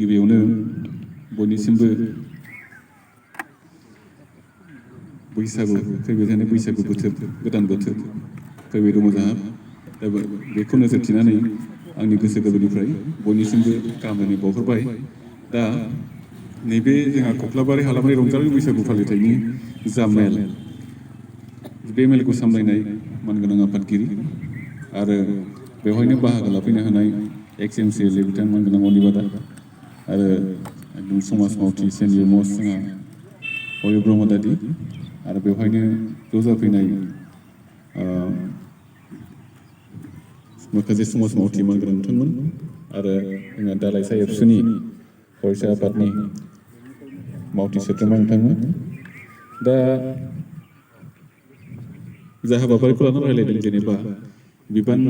गिबियावनो बयनिसिमबो बैसागु फैबाय थानाय बैसागु बोथोर गोदान बोथोर फैबाय दङ जोंहा दा बेखौ नोजोर थिनानै आंनि गोसो गोरबोनिफ्राय बयनिसिमबो गाहाम हामलायनाय बावहरबाय दा नैबे जोंहा कख्लाबारि हालामारि रंजालि बैसागु फालिथायनि जा मेल बे मेलखौ सामलायनाय मानगोनां आफादगिरि आरो बेवहायनो बाहागो लाफैनो हानाय एक्स एम सि एल ए बिथां मानगोनां अलिबादा आरो एकदम समाज मावथि सेनियर मस्ट जोंहा अय ब्रह्म दादि आरो बेवहायनो ज' जाफैनाय माखासे समाज मावथि मानगोनां बिथांमोन आरो जोंहा दालाइसा एबसुनि फरायसा आफादनि मावथि सोद्रोमा बिथांमोन दा जा हाबाफारिखौ लानानै रायलायदों जेनेबा बिबान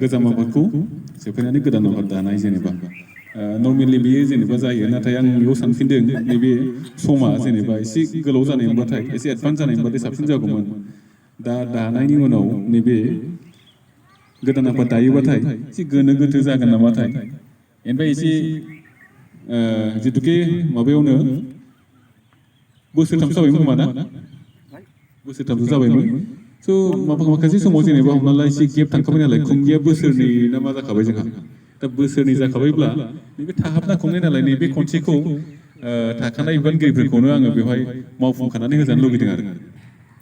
गोजाम आफादखौ सेफायनानै गोदान आफाद दानाय जेनेबा नर्मेलि बेयो जेनेबा जायो नाथाय आं बेयाव सानफिनदों नैबे समा जेनेबा एसे गोलाव जानाय मोनबाथाय एसे एडभान्स जानाय मोनबाथाय साबसिन जागौमोन दा दानायनि उनाव नैबे गोदान आफाद दायोबाथाय एसे गोनो गोथो जागोन नामाथाय ओमफ्राय एसे जिथुके माबायावनो बोसोरथामसो जाबायमोन खोमा ना बोसोरथामसो जाबायमोन स' माखासे समाव जेनेबा हमना ला एसे गेप थांखाबाय नालाय खुंगिया बोसोरनै ना मा जाखाबाय जोंहा दा बोसोरनै जाखाबायब्ला नैबे थाहाबना खुंनाय नालाय नैबे खनसेखौ थाखानाय बिबानगिरिफोरखौनो आङो बेवहाय मावफुंखानानै होजानो लुगैदों आरो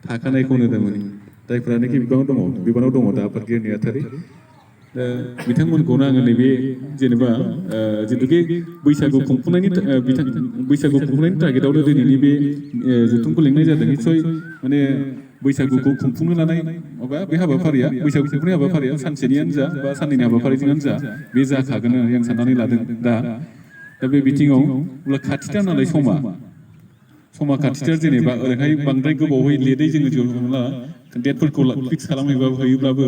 थाखानायखौनो थारमाने जायफोरानोखि बिबानाव दङ दा आफादगिरि नेहाथारि दा बिथांमोनखौनो आङो नैबे जेनेबा जिथुके बैसागु खुंफुंनायनि टारगेटआवनो दिनैनि बे जथुमखौ लिंनाय जादों निस्सय माने बैसागुखौ खुंफुंनो लानाय माबा बे हाबाफारिया बैसागु खुंफुंनाय हाबाफारिया सानसेनियानो जा बा साननैनि हाबाफारिजोंनो जा बे जाखागोन होननानै आं साननानै लादों दा बे बिथिङाव अब्ला खाथिथार नालाय समा खाथिथार जेनेबा ओरैहाय बांद्राय गोबावै लेटै जोङो डेटफोरखौ फिक्स खालामहैयोब्लाबो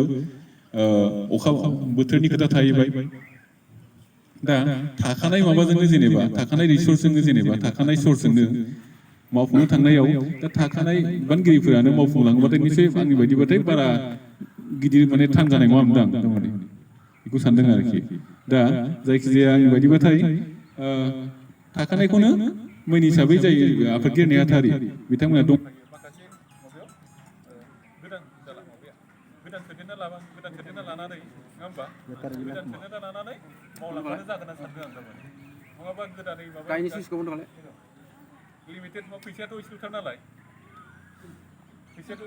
अखा बोथोरनि खोथा थाहैबाय दा थाखानाय माबाजोंनो जेनेबा थाखानाय रिसर्सजोंनो जेनेबा थाखानाय सर्सजोंनो मावफुंनो थांनायाव दा थाखानाय बिबानगिरिफोरानो मावफुंलाङोबाथाय निस्सय आंनि बायदिबाथाय बारा गिदिर माने थान जानाय नङा मोनदां थारमाने बेखौ सानदों आरोखि दा जायखिजाया आंनि बायदिबाथाय थाखानायखौनो मैन हिसाबै जायो आफादगिरि नेहाथारि बिथांमोना दं माखासे माबायाव गोदान सोदेरना लानानै नङा होमबा गोदान सोदेरना लानानै मावलांबानो जागोन होनना सानदों आं थारमाने नङाबा गोदानै माबा लिमिटेड फैसायाथ' इसेल'थार नालाय फैसायाथ'